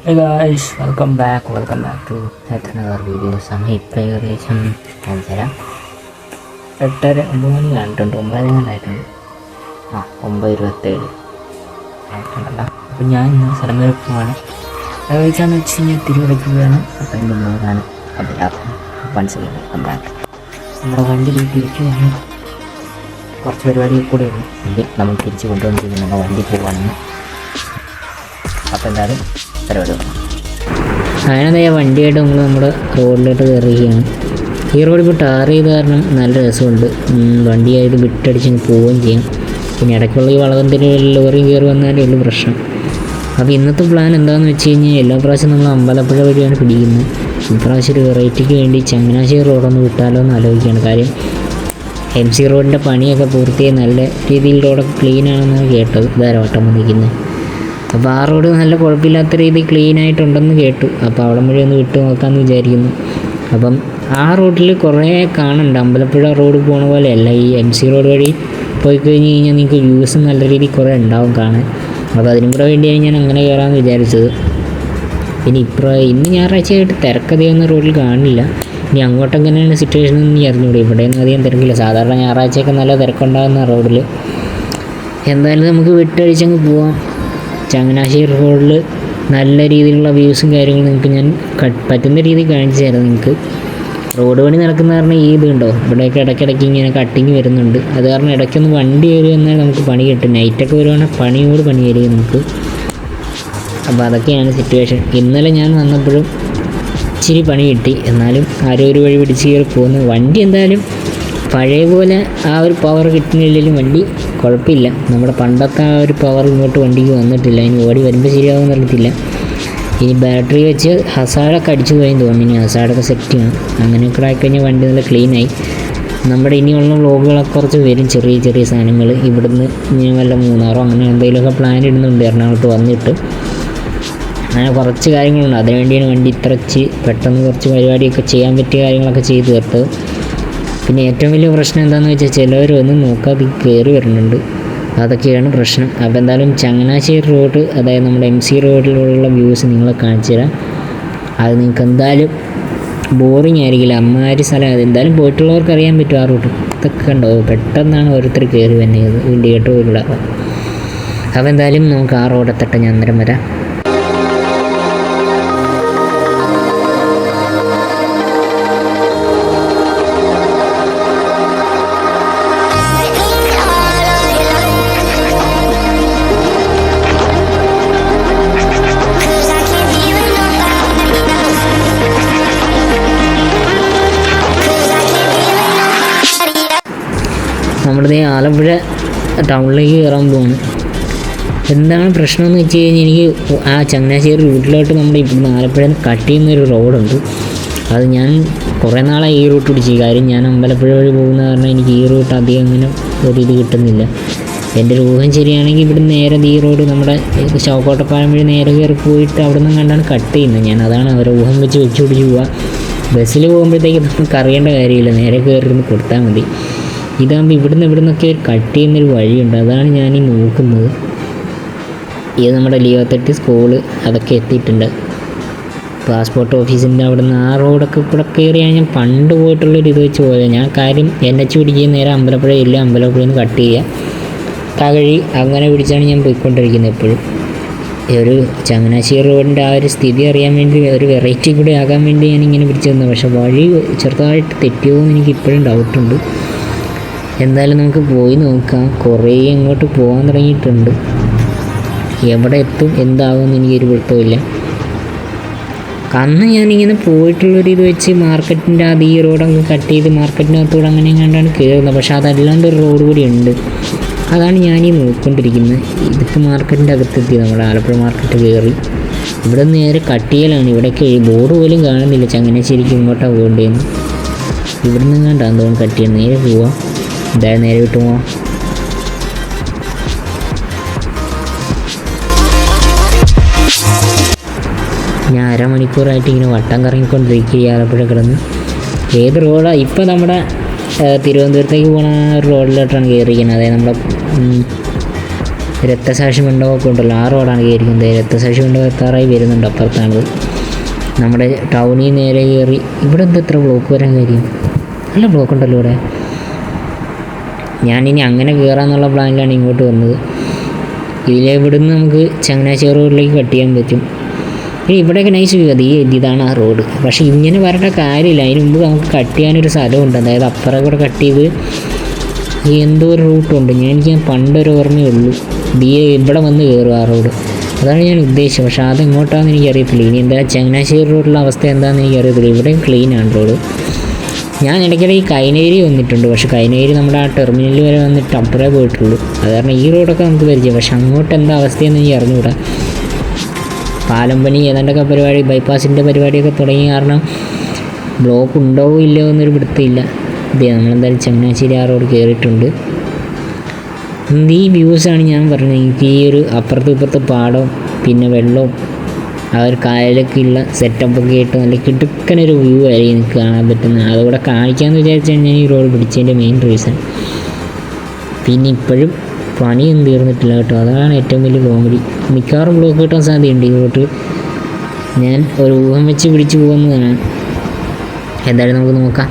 Hey guys, welcome back to yet another video. സമയം ഇപ്പം ഏകദേശം അഞ്ചര 8:30 9 കണ്ടിട്ടുണ്ട് 9 കണ്ടായിട്ടുണ്ട് 9:27 ആയിട്ടുണ്ടല്ലോ. അപ്പം ഞാൻ ഇന്ന് സ്ഥലം വരെ പോവാണ്. എവിടേക്കാന്ന് വെച്ച് കഴിഞ്ഞാൽ തിരുവനന്തപുരത്ത് പോവുകയാണ്. അപ്പം എൻ്റെ മോനാണ് അഭിലാഷം മനസ്സിലായി കമ്പാക്ക് നമ്മുടെ വണ്ടി തിരിക്കുകയാണ്. കുറച്ച് പരിപാടികൾ കൂടെ ഉണ്ട് നമ്മൾ തിരിച്ച് കൊണ്ടുവന്നിട്ട് നമ്മുടെ വണ്ടി പോവാണെന്ന്. അപ്പോൾ എന്തായാലും പരിപാടി അങ്ങനെ വണ്ടിയായിട്ട് നമ്മൾ റോഡിലോട്ട് കയറുകയാണ്. ഈ റോഡ് ഇപ്പോൾ ടാർ ചെയ്ത് കാരണം നല്ല രസമുണ്ട്. വണ്ടിയായിട്ട് വിട്ടടിച്ച് പോവുകയും ചെയ്യും. പിന്നെ ഇടയ്ക്കുള്ള ഈ വളവന്തിൽ ലോറി കയറി വന്നാലേ ഉള്ളൂ പ്രശ്നം. അപ്പോൾ ഇന്നത്തെ പ്ലാൻ എന്താണെന്ന് വെച്ച് കഴിഞ്ഞാൽ എല്ലാ പ്രാവശ്യം നമ്മൾ അമ്പലപ്പുഴ വഴിയാണ് പിടിക്കുന്നത്. ഇപ്രാവശ്യം ഒരു വെറൈറ്റിക്ക് വേണ്ടി ചങ്ങനാശ്ശേരി റോഡൊന്ന് വിട്ടാലോ എന്ന് ആലോചിക്കുകയാണ്. കാര്യം MC റോഡിൻ്റെ പണിയൊക്കെ പൂർത്തിയായി നല്ല രീതിയിൽ റോഡൊക്കെ ക്ലീൻ ആണെന്നാണ് കേട്ടത്. ധാരാവട്ടം വന്നിരിക്കുന്നത്. അപ്പോൾ ആ റോഡ് നല്ല കുഴപ്പമില്ലാത്ത രീതിയിൽ ക്ലീനായിട്ടുണ്ടെന്ന് കേട്ടു. അപ്പോൾ അവിടെ വഴി ഒന്ന് വിട്ടു നോക്കാമെന്ന് വിചാരിക്കുന്നു. അപ്പം ആ റോഡിൽ കുറേ കാണുന്നുണ്ട്. അമ്പലപ്പുഴ റോഡ് പോണ പോലെയല്ല. ഈ MC റോഡ് വഴി പോയി കഴിഞ്ഞ് കഴിഞ്ഞാൽ നിങ്ങൾക്ക് വ്യൂസ് നല്ല രീതിയിൽ കുറേ ഉണ്ടാവും കാണാൻ. അപ്പോൾ അതിനും കൂടെ വേണ്ടിയാണ് ഞാൻ അങ്ങനെ കയറാമെന്ന് വിചാരിച്ചത്. പിന്നെ ഇന്ന് ഞായറാഴ്ചയായിട്ട് തിരക്കധികമൊന്നും റോഡിൽ കാണില്ല. ഇനി അങ്ങോട്ട് എങ്ങനെയാണ് സിറ്റുവേഷൻ എന്ന് നീ അറിഞ്ഞുകൂടി. ഇവിടെയൊന്നും അധികം തിരക്കില്ല. സാധാരണ ഞായറാഴ്ചയൊക്കെ നല്ല തിരക്കുണ്ടാകുന്ന റോഡിൽ. എന്തായാലും നമുക്ക് വിട്ടഴിച്ചങ്ങ് പോവാം. ചങ്ങനാശ്ശേരി റോഡിൽ നല്ല രീതിയിലുള്ള വ്യൂസും കാര്യങ്ങളും നിങ്ങൾക്ക് ഞാൻ പറ്റുന്ന രീതിയിൽ കാണിച്ചു തരാം. നിങ്ങൾക്ക് റോഡ് പണി നടക്കുന്ന കാരണം ഈ ഇതുണ്ടോ ഇവിടെയൊക്കെ ഇടയ്ക്കിടയ്ക്ക് ഇങ്ങനെ കട്ടിങ് വരുന്നുണ്ട്. അത് കാരണം ഇടയ്ക്കൊന്ന് വണ്ടി കയറി വന്നാൽ നമുക്ക് പണി കിട്ടും. നൈറ്റൊക്കെ വരുവാണെങ്കിൽ പണിയോട് പണിയായിരിക്കും നമുക്ക്. അപ്പോൾ അതൊക്കെയാണ് സിറ്റുവേഷൻ. ഇന്നലെ ഞാൻ വന്നപ്പോഴും ഇച്ചിരി പണി കിട്ടി. എന്നാലും ആരോ ഒരു വഴി പിടിച്ച് കയറി പോകുന്നു. വണ്ടി എന്തായാലും പഴയ പോലെ ആ ഒരു പവർ കിട്ടുന്നില്ലെങ്കിലും വണ്ടി കുഴപ്പമില്ല. നമ്മുടെ പണ്ടത്തെ ആ ഒരു പവർ ഇങ്ങോട്ട് വണ്ടിക്ക് വന്നിട്ടില്ല. ഇനി ഓടി വരുമ്പോൾ ശരിയാകുമെന്ന് അറിയത്തില്ല. ഇനി ബാറ്ററി വെച്ച് ഹസാഡൊക്കെ അടിച്ചു പോയെന്ന് തോന്നുന്നു. ഇനി ഹസാഡൊക്കെ സെറ്റ് ചെയ്യണം. അങ്ങനെയൊക്കെ ആയിക്കഴിഞ്ഞാൽ വണ്ടി നല്ല ക്ലീനായി. നമ്മുടെ ഇനിയുള്ള വ്ളോഗുകളൊക്കെ കുറച്ച് വരും. ചെറിയ ചെറിയ സാധനങ്ങൾ ഇവിടുന്ന് ഇനി വല്ല മൂന്നാറോ അങ്ങനെ എന്തെങ്കിലുമൊക്കെ പ്ലാൻ ഇടുന്നുണ്ട് എറണാകുളത്ത് വന്നിട്ട്. അങ്ങനെ കുറച്ച് കാര്യങ്ങളുണ്ട്. അതിനുവേണ്ടിയാണ് വണ്ടി ഇത്രച്ച് പെട്ടെന്ന് കുറച്ച് പരിപാടിയൊക്കെ ചെയ്യാൻ പറ്റിയ കാര്യങ്ങളൊക്കെ ചെയ്ത് തീർത്തത്. പിന്നെ ഏറ്റവും വലിയ പ്രശ്നം എന്താണെന്ന് വെച്ചാൽ ചിലവർ ഒന്നും നോക്കാതെ കയറി വരുന്നുണ്ട്. അതൊക്കെയാണ് പ്രശ്നം. അപ്പോൾ എന്തായാലും ചങ്ങനാശ്ശേരി റോഡ്, അതായത് നമ്മുടെ MC റോഡിലുള്ള വ്യൂസ് നിങ്ങളെ കാണിച്ചു തരാം. അത് നിങ്ങൾക്ക് എന്തായാലും ബോറിങ് ആയിരിക്കില്ല. അമ്മാതിരി സ്ഥലം. അത് എന്തായാലും പോയിട്ടുള്ളവർക്ക് അറിയാൻ പറ്റും ആ റൂട്ട്. ഇതൊക്കെ ഉണ്ടോ പെട്ടെന്നാണ് ഓരോരുത്തർ കയറി വന്നത് ഇൻഡിക്കേറ്റർ പോലുള്ള. അപ്പോൾ എന്തായാലും നമുക്ക് ആ റോഡെത്തട്ടെ. ഞാൻ അന്നേരം വരാം. നമ്മുടെ ആലപ്പുഴ ടൗണിലേക്ക് കയറാൻ പോകുന്നു. എന്താണ് പ്രശ്നമെന്ന് വെച്ച് കഴിഞ്ഞാൽ എനിക്ക് ആ ചങ്ങനാശ്ശേരി റൂട്ടിലോട്ട് നമ്മുടെ ഇവിടുന്ന് ആലപ്പുഴയിൽ നിന്ന് കട്ട് ചെയ്യുന്നൊരു റോഡുണ്ട്. അത് ഞാൻ കുറേ നാളായി ഈ റൂട്ട് പിടിച്ച്. കാര്യം ഞാൻ അമ്പലപ്പുഴ വഴി പോകുന്ന കാരണം എനിക്ക് ഈ റൂട്ട് അധികം അങ്ങനെ ഒരു ഇത് കിട്ടുന്നില്ല. എൻ്റെ ഒരു ഊഹം ശരിയാണെങ്കിൽ ഇവിടുന്ന് നേരെ ഈ റോഡ് നമ്മുടെ ചൗക്കോട്ടപ്പാലം വഴി നേരെ കയറി പോയിട്ട് അവിടെ നിന്ന് കണ്ടാണ് കട്ട് ചെയ്യുന്നത്. ഞാൻ അതാണ് അവരെ ഊഹം വെച്ച് പിടിച്ച് പോവുക. ബസ്സിൽ പോകുമ്പോഴത്തേക്ക് നമുക്ക് അറിയേണ്ട കാര്യമില്ല. നേരെ കയറി കൊടുത്താൽ മതി. ഇതാകുമ്പോൾ ഇവിടുന്നൊക്കെ കട്ട് ചെയ്യുന്നൊരു വഴിയുണ്ട്. അതാണ് ഞാനീ നോക്കുന്നത്. ഇത് നമ്മുടെ ലിയോ 30 സ്കൂള് അതൊക്കെ എത്തിയിട്ടുണ്ട്. പാസ്പോർട്ട് ഓഫീസിൻ്റെ അവിടെ നിന്ന് ആ റോഡൊക്കെ കൂടെ കയറിയാണ് ഞാൻ പണ്ട് പോയിട്ടുള്ളൊരു ഇത് വെച്ച് പോയത്. ഞാൻ കാര്യം NH പിടിക്കുക നേരെ അമ്പലപ്പുഴ ഇല്ല, അമ്പലപ്പുഴയിൽ നിന്ന് കട്ട് ചെയ്യുക തകഴി അങ്ങനെ പിടിച്ചാണ് ഞാൻ പോയിക്കൊണ്ടിരിക്കുന്നത് എപ്പോഴും. ഒരു ചങ്ങനാശ്ശേരി റോഡിൻ്റെ ആ ഒരു സ്ഥിതി അറിയാൻ വേണ്ടി ഒരു വെറൈറ്റി കൂടെ ആകാൻ വേണ്ടി ഞാനിങ്ങനെ പിടിച്ചു തന്നത്. പക്ഷേ വഴി ചെറുതായിട്ട് തെറ്റിയോ എന്ന് എനിക്ക് ഇപ്പോഴും ഡൗട്ടുണ്ട്. എന്തായാലും നമുക്ക് പോയി നോക്കാം. കുറേ അങ്ങോട്ട് പോകാൻ തുടങ്ങിയിട്ടുണ്ട്. എവിടെ എത്തും എന്താകുമെന്ന് എനിക്കൊരു പിടുത്തമില്ല. അന്ന് ഞാനിങ്ങനെ പോയിട്ടുള്ളൊരു ഇത് വെച്ച് മാർക്കറ്റിൻ്റെ അത് ഈ റോഡൊക്കെ കട്ട് ചെയ്ത് മാർക്കറ്റിനകത്തൂടെ അങ്ങനെ കണ്ടാണ് കയറുന്നത്. പക്ഷേ അതല്ലാണ്ട് ഒരു റോഡ് കൂടി ഉണ്ട്. അതാണ് ഞാനീ നോക്കിക്കൊണ്ടിരിക്കുന്നത്. ഇതിപ്പോൾ മാർക്കറ്റിൻ്റെ അകത്തെത്തി. നമ്മുടെ ആലപ്പുഴ മാർക്കറ്റ് കയറി ഇവിടെ നേരെ കട്ട് ചെയ്യലാണ്. ഇവിടെയൊക്കെ ബോർഡ് പോലും കാണുന്നില്ല ചങ്ങനാശ്ശേരിക്ക് ഇങ്ങോട്ടാണ് പോകേണ്ടതെന്ന്. ഇവിടെ നിന്ന് കണ്ടാൽ തോന്നുന്നു കട്ട് ചെയ്യാൻ. നേരെ പോവാം. എന്തായാലും നേരെ വിട്ടു പോവാം. ഞാൻ അരമണിക്കൂറായിട്ട് ഇങ്ങനെ വട്ടം കറങ്ങിക്കൊണ്ടിരിക്കുക ആലപ്പുഴ കിടന്ന്. ഏത് റോഡാണ് ഇപ്പോൾ നമ്മുടെ തിരുവനന്തപുരത്തേക്ക് പോകുന്ന റോഡിലോട്ടാണ് കയറിയിരിക്കുന്നത്. അതായത് നമ്മുടെ രക്തസാക്ഷി മണ്ഡപമൊക്കെ ഉണ്ടല്ലോ, ആ റോഡാണ് കയറിക്കുന്നത്. രക്തസാക്ഷി മണ്ഡപം എത്താറായി വരുന്നുണ്ട്, അപ്പുറത്താണത്. നമ്മുടെ ടൗണിൽ നേരെ കയറി ഇവിടെ എന്താ എത്ര ബ്ലോക്ക് വരാൻ കാര്യം? നല്ല ബ്ലോക്ക് ഉണ്ടല്ലോ ഇവിടെ. ഞാനിനി അങ്ങനെ കയറാമെന്നുള്ള പ്ലാനിലാണ് ഇങ്ങോട്ട് വന്നത്. ഇവിടുന്ന് നമുക്ക് ചങ്ങനാശ്ശേരി റോഡിലേക്ക് കട്ട് ചെയ്യാൻ പറ്റും. ഇവിടെയൊക്കെ നൈസ് വ്യൂ. ഇതാണ് ആ റോഡ്. പക്ഷേ ഇങ്ങനെ വരേണ്ട കാര്യമില്ല. അതിന് മുമ്പ് നമുക്ക് കട്ട് ചെയ്യാനൊരു സ്ഥലമുണ്ട്. അതായത് അപ്പുറം കൂടെ കട്ട് ചെയ്ത് എന്തോ ഒരു റൂട്ടുണ്ട്. എനിക്ക് പണ്ടൊരു ഓർമ്മയേ ഉള്ളൂ. ഇവിടെ വന്ന് കയറും ആ റോഡ്. അതാണ് ഞാൻ ഉദ്ദേശിച്ചത്. പക്ഷേ അതെങ്ങോട്ടാണെന്ന് എനിക്കറിയത്തില്ല. ഇനി എന്താ ചങ്ങനാശ്ശേരി റോഡിലുള്ള അവസ്ഥ എന്താണെന്ന് എനിക്കറിയത്തില്ല. ഇവിടെയും ക്ലീനാണ് റോഡ്. ഞാൻ ഇടയ്ക്കിടയ്ക്ക് കൈനേരി വന്നിട്ടുണ്ട്. പക്ഷേ കൈനേരി നമ്മുടെ ആ ടെർമിനൽ വരെ വന്നിട്ട് അപ്പുറേ പോയിട്ടുള്ളൂ. അത് കാരണം ഈ റോഡൊക്കെ നമുക്ക് പരിചയം. പക്ഷെ അങ്ങോട്ട് എന്താ അവസ്ഥയെന്ന് എനിക്ക് അറിഞ്ഞുകൂടാ. പാലം പണി ഏതാണ്ടൊക്കെ പരിപാടി, ബൈപ്പാസിൻ്റെ പരിപാടിയൊക്കെ തുടങ്ങിയ കാരണം ബ്ലോക്ക് ഉണ്ടോ ഇല്ലയോ എന്നൊരു പിടുത്തമില്ല. നമ്മളെന്തായാലും ചങ്ങനാശ്ശേരി ആ റോഡ് കയറിയിട്ടുണ്ട്. ഈ വ്യൂസാണ് ഞാൻ പറഞ്ഞത്. എനിക്ക് ഈ ഒരു അപ്പുറത്തും ഇപ്പുറത്ത് പാടവും പിന്നെ വെള്ളവും ആ ഒരു കായലൊക്കെ ഉള്ള സെറ്റപ്പൊക്കെ ആയിട്ട് നല്ല കിടുക്കനൊരു വ്യൂ ആയിരിക്കും എനിക്ക് കാണാൻ പറ്റുന്നത്. അതുകൂടെ കാണിക്കാമെന്ന് വിചാരിച്ചാണ് ഞാൻ ഈ റോഡ് പിടിച്ചതിൻ്റെ മെയിൻ റീസൺ. പിന്നെ ഇപ്പോഴും പണിയൊന്നും തീർന്നിട്ടില്ല കേട്ടോ, അതാണ് ഏറ്റവും വലിയ കോമഡി. മിക്കവാറും ബ്ലോക്ക് കിട്ടാൻ സാധ്യതയുണ്ട് ഈ റോഡ്. ഞാൻ ഒരു ഊഹം വെച്ച് പിടിച്ചു പോകുന്നതാണ്. എന്തായാലും നമുക്ക് നോക്കാം.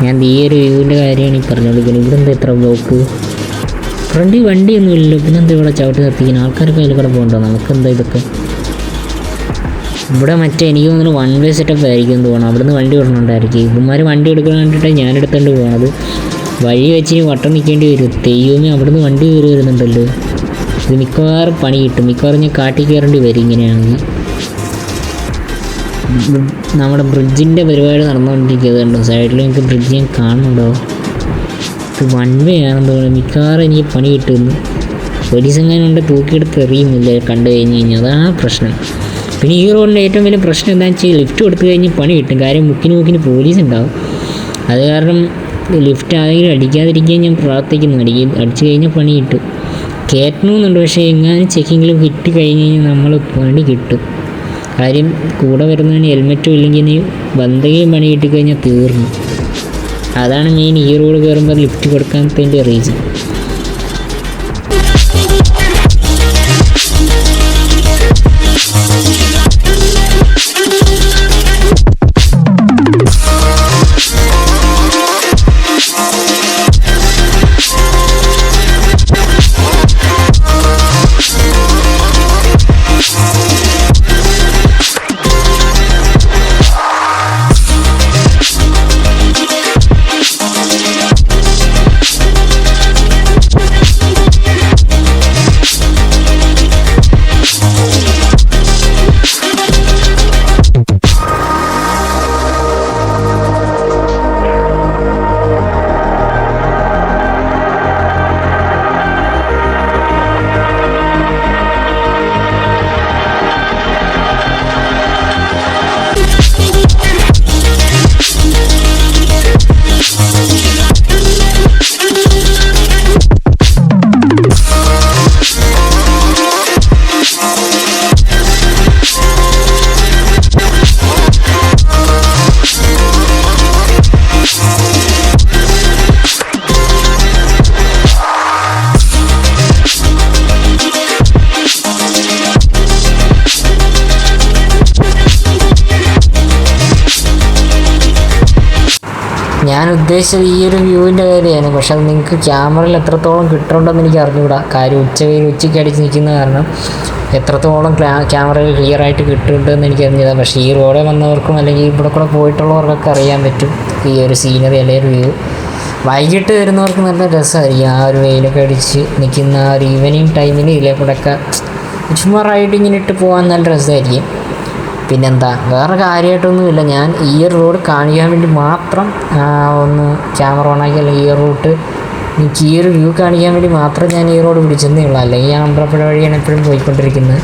ഞാൻ ഈ ഒരു വ്യൂവിൻ്റെ കാര്യമാണ് ഈ പറഞ്ഞുകൊടുക്കുന്നത്. ഇവിടെ എന്താ എത്ര ബ്ലോക്ക്? ഫ്രണ്ടിൽ വണ്ടിയൊന്നും ഇല്ലല്ലോ, പിന്നെന്താ ഇവിടെ ചവിട്ടി നിർത്തിക്കുന്ന ആൾക്കാരൊക്കെ അതിൽ കൂടെ പോകണ്ടോ? നമുക്കെന്താ ഇതൊക്കെ? ഇവിടെ എനിക്ക് തോന്നുന്നു വൺ വേ സെറ്റപ്പ് ആയിരിക്കും എന്ന് തോന്നണം. അവിടുന്ന് വണ്ടി വിടണുണ്ടായിരിക്കും. ഇവന്മാർ വണ്ടി എടുക്കാൻ വേണ്ടിയിട്ടാണ് ഞാൻ എടുത്തുകൊണ്ട് പോകണത്. വഴി വെച്ച് വട്ടം നിൽക്കേണ്ടി വരും. തെയ്യവുമേ അവിടുന്ന് വണ്ടി കയറി വരുന്നുണ്ടല്ലോ. ഇത് മിക്കവാറും പണി കിട്ടും. മിക്കവാറും ഞാൻ കാട്ടിൽ കയറേണ്ടി വരും ഇങ്ങനെയാണെങ്കിൽ. നമ്മുടെ ബ്രിഡ്ജിൻ്റെ പരിപാടി നടന്നുകൊണ്ടിരിക്കുന്നുണ്ടോ? സൈഡിൽ എനിക്ക് ബ്രിഡ്ജ് ഞാൻ കാണുന്നുണ്ടോ? ഇത് വൺ വേ ആണെന്ന് തോന്നുന്നു. മിക്കവാറും എനിക്ക് പണി കിട്ടുന്നു. പോലീസെങ്ങാനുണ്ട് തൂക്കിയെടുത്ത് എറിയുമില്ല കണ്ടു കഴിഞ്ഞ് കഴിഞ്ഞാൽ. അതാണ് പ്രശ്നം. പിന്നെ ഈ റോഡിൻ്റെ ഏറ്റവും വലിയ പ്രശ്നം എന്താണെന്ന് വെച്ചാൽ ലിഫ്റ്റ് കൊടുത്തു കഴിഞ്ഞ് പണി കിട്ടും. കാര്യം മുക്കിന് പോലീസ് ഉണ്ടാവും. അത് കാരണം ലിഫ്റ്റ് ആരെങ്കിലും അടിക്കാതിരിക്കാൻ ഞാൻ പ്രാർത്ഥിക്കുന്നു. അടിച്ചു കഴിഞ്ഞാൽ പണി കിട്ടും. കയറ്റണമെന്നുണ്ട്, പക്ഷേ എങ്ങാനും ചെക്കിങ്ങിലും കിട്ടി കഴിഞ്ഞ് കഴിഞ്ഞാൽ നമ്മൾ പണി കിട്ടും. കാര്യം കൂടെ വരുന്നതിന് ഹെൽമെറ്റും ഇല്ലെങ്കിൽ ബന്ധകയും പണി കിട്ടിക്കഴിഞ്ഞാൽ തീർന്നു. അതാണ് മെയിൻ ഈ റോഡ് കയറുമ്പോൾ ലിഫ്റ്റ് കൊടുക്കാത്തതിൻ്റെ റീസൺ. ഞാൻ ഉദ്ദേശിച്ചത് ഈ ഒരു വ്യൂവിൻ്റെ കാര്യമാണ്. പക്ഷെ അത് നിങ്ങൾക്ക് ക്യാമറയിൽ എത്രത്തോളം കിട്ടുന്നുണ്ടെന്ന് എനിക്ക് അറിഞ്ഞുകൂടാ. കാര്യം ഉച്ചയ്ക്ക് അടിച്ച് നിൽക്കുന്ന കാരണം എത്രത്തോളം ക്യാമറയിൽ ക്ലിയർ ആയിട്ട് കിട്ടുന്നുണ്ടെന്ന് എനിക്ക് അറിഞ്ഞതാണ്. പക്ഷേ ഈ റോഡിൽ വന്നവർക്കും അല്ലെങ്കിൽ ഇവിടെ കൂടെ പോയിട്ടുള്ളവർക്കൊക്കെ അറിയാൻ പറ്റും ഈ ഒരു സീനറി അല്ലെങ്കിൽ ഒരു വ്യൂ. വൈകിട്ട് വരുന്നവർക്ക് നല്ല രസമായിരിക്കും ആ ഒരു വെയിലൊക്കെ അടിച്ച് നിൽക്കുന്ന ആ ഒരു ഈവനിങ് ടൈമിൽ ഇതിലെ കൂടെയൊക്കെ ചുമ്മാ റൈഡിങ്ങിന് ഇട്ട് പോകാൻ നല്ല രസമായിരിക്കും. പിന്നെന്താ, വേറെ കാര്യമായിട്ടൊന്നുമില്ല. ഞാൻ ഈ ഒരു റോഡ് കാണിക്കാൻ വേണ്ടി മാത്രം ഒന്ന് ക്യാമറ ഓണാക്കി, അല്ലെങ്കിൽ ഈ റൂട്ട് എനിക്ക് ഈ ഒരു വ്യൂ കാണിക്കാൻ വേണ്ടി മാത്രം ഞാൻ ഈ റോഡ് പിടിച്ചെന്നേ ഉള്ളൂ. അല്ലെങ്കിൽ ഞാൻ അമ്പലപ്പുഴ വഴിയാണ് എപ്പോഴും പോയിക്കൊണ്ടിരിക്കുന്നത്.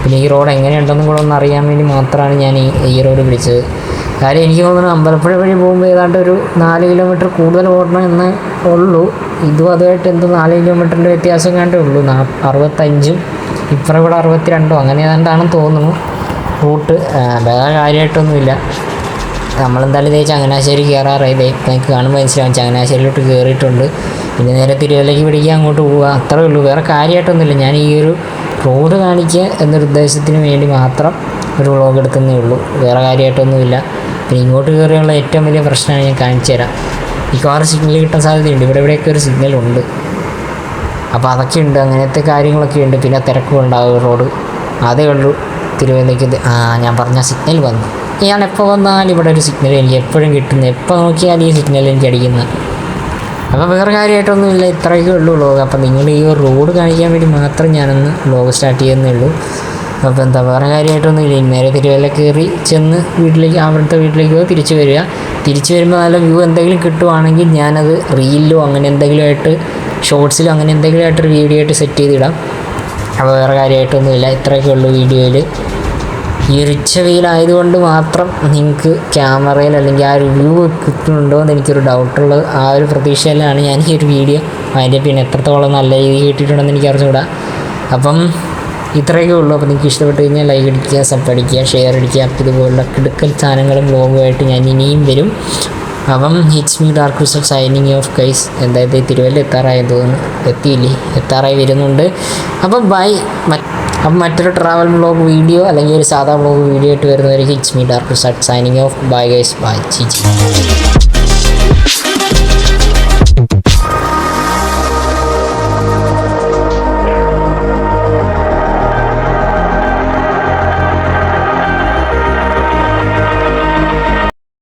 പിന്നെ ഈ റോഡ് എങ്ങനെയുണ്ടെന്നും കൂടെ ഒന്ന് അറിയാൻ വേണ്ടി മാത്രമാണ് ഞാൻ ഈ റോഡ് പിടിച്ചത്. കാര്യം എനിക്ക് തോന്നുന്നു അമ്പലപ്പുഴ വഴി പോകുമ്പോൾ ഏതാണ്ട് ഒരു 4 കിലോമീറ്റർ കൂടുതൽ ഓടണം എന്നേ ഉള്ളൂ. ഇതും അതുമായിട്ട് എന്തോ 4 കിലോമീറ്ററിൻ്റെ വ്യത്യാസം കണ്ടേ ഉള്ളൂ. 65 ഇപ്പുറം ഇവിടെ 62 അങ്ങനെ ഏതാണ്ടാണെന്ന് തോന്നുന്നു. റൂട്ട് വേറെ കാര്യമായിട്ടൊന്നുമില്ല. നമ്മളെന്തായാലും ഇതേ ചങ്ങനാശ്ശേരി കയറാറായി. നിങ്ങൾക്ക് കാണുമ്പോൾ മനസ്സിലാവും ചങ്ങനാശ്ശേരിയിലോട്ട് കയറിയിട്ടുണ്ട്. പിന്നെ നേരെ തിരുവല്ലയ്ക്ക് പിടിക്കുക, അങ്ങോട്ട് പോവുക, അത്രേ ഉള്ളൂ. വേറെ കാര്യമായിട്ടൊന്നുമില്ല. ഞാൻ ഈ ഒരു റോഡ് കാണിക്കുക എന്നൊരു ഉദ്ദേശത്തിന് വേണ്ടി മാത്രം ഒരു വ്ളോഗ് എടുക്കുന്നേ ഉള്ളൂ. വേറെ കാര്യമായിട്ടൊന്നുമില്ല. പിന്നെ ഇങ്ങോട്ട് കയറിയുള്ള ഏറ്റവും വലിയ പ്രശ്നമാണ് ഞാൻ കാണിച്ചു തരാം. മിക്കവാറും സിഗ്നൽ കിട്ടാൻ സാധ്യതയുണ്ട്. ഇവിടെയൊക്കെ ഒരു സിഗ്നലുണ്ട്. അപ്പോൾ അതൊക്കെ ഉണ്ട്, അങ്ങനത്തെ കാര്യങ്ങളൊക്കെ ഉണ്ട്. പിന്നെ തിരക്കും ഉണ്ടാവും റോഡ്. അതേ ഉള്ളൂ തിരുവല്ലയ്ക്ക്. ഞാൻ പറഞ്ഞ സിഗ്നൽ വന്നു. ഞാൻ എപ്പോൾ വന്നാലും ഇവിടെ ഒരു സിഗ്നൽ എനിക്ക് എപ്പോഴും കിട്ടുന്നത്. എപ്പോൾ നോക്കിയാലും ഈ സിഗ്നൽ എനിക്ക് അടിക്കുന്നത്. അപ്പോൾ വേറെ കാര്യമായിട്ടൊന്നുമില്ല. ഇത്രയൊക്കെ ഉള്ളൂ വ്ളോഗ്. അപ്പോൾ നിങ്ങൾ ഈ റോഡ് കാണിക്കാൻ വേണ്ടി മാത്രം ഞാനൊന്ന് വ്ളോഗ് സ്റ്റാർട്ട് ചെയ്യുന്നേ ഉള്ളൂ. അപ്പോൾ എന്താ വേറെ കാര്യമായിട്ടൊന്നുമില്ല. നേരെ തിരുവല്ല കയറി ചെന്ന് വീട്ടിലേക്ക്, അവിടുത്തെ വീട്ടിലേക്ക് പോയി തിരിച്ച് വരിക. തിരിച്ച് വരുമ്പോൾ നല്ല വ്യൂ എന്തെങ്കിലും കിട്ടുവാണെങ്കിൽ ഞാനത് റീലിലോ അങ്ങനെ എന്തെങ്കിലും ആയിട്ട്, ഷോർട്സിലോ അങ്ങനെ എന്തെങ്കിലും ആയിട്ടൊരു വീഡിയോ ആയിട്ട് സെറ്റ് ചെയ്തിടാം. അപ്പോൾ വേറെ കാര്യമായിട്ടൊന്നുമില്ല. ഇത്രയൊക്കെ ഉള്ളൂ വീഡിയോയിൽ. ഈ ഒരു ഉച്ചവെയിലായതുകൊണ്ട് മാത്രം നിങ്ങൾക്ക് ക്യാമറയിൽ അല്ലെങ്കിൽ ആ ഒരു വ്യൂ കിട്ടുന്നുണ്ടോ എന്ന് എനിക്കൊരു ഡൗട്ടുള്ളത്. ആ ഒരു പ്രതീക്ഷയിലാണ് ഞാൻ ഈ ഒരു വീഡിയോ അതിൻ്റെ പിന്നെ എത്രത്തോളം നല്ല രീതിയിൽ കിട്ടിയിട്ടുണ്ടെന്ന് എനിക്ക് അറിഞ്ഞുകൂടാ. അപ്പം ഇത്രയൊക്കെ ഉള്ളൂ. അപ്പോൾ നിങ്ങൾക്ക് ഇഷ്ടപ്പെട്ട് കഴിഞ്ഞാൽ ലൈക്ക് അടിക്കുക, സബ് അടിക്കുക, ഷെയർ അടിക്കുക. അപ്പോൾ ഇതുപോലുള്ള കിടുക്കൽ സാധനങ്ങളും വ്ളോഗുമായിട്ട് ഞാൻ ഇനിയും വരും. അപ്പം it's me dark crystal signing of guys. എന്തായാലും തിരുവല്ല എത്താറായെന്ന് തോന്നുന്നു. എത്തിയില്ലേ, എത്താറായി വരുന്നുണ്ട്. അപ്പോൾ ബൈ. അപ്പം മറ്റൊരു ട്രാവൽ വ്ളോഗ് വീഡിയോ അല്ലെങ്കിൽ ഒരു സാധാ വ്ളോഗ് വീഡിയോ ആയിട്ട് വരുന്നവരേക്ക് it's me dark crystal signing off. Bye guys, bye. ചീച്ചി.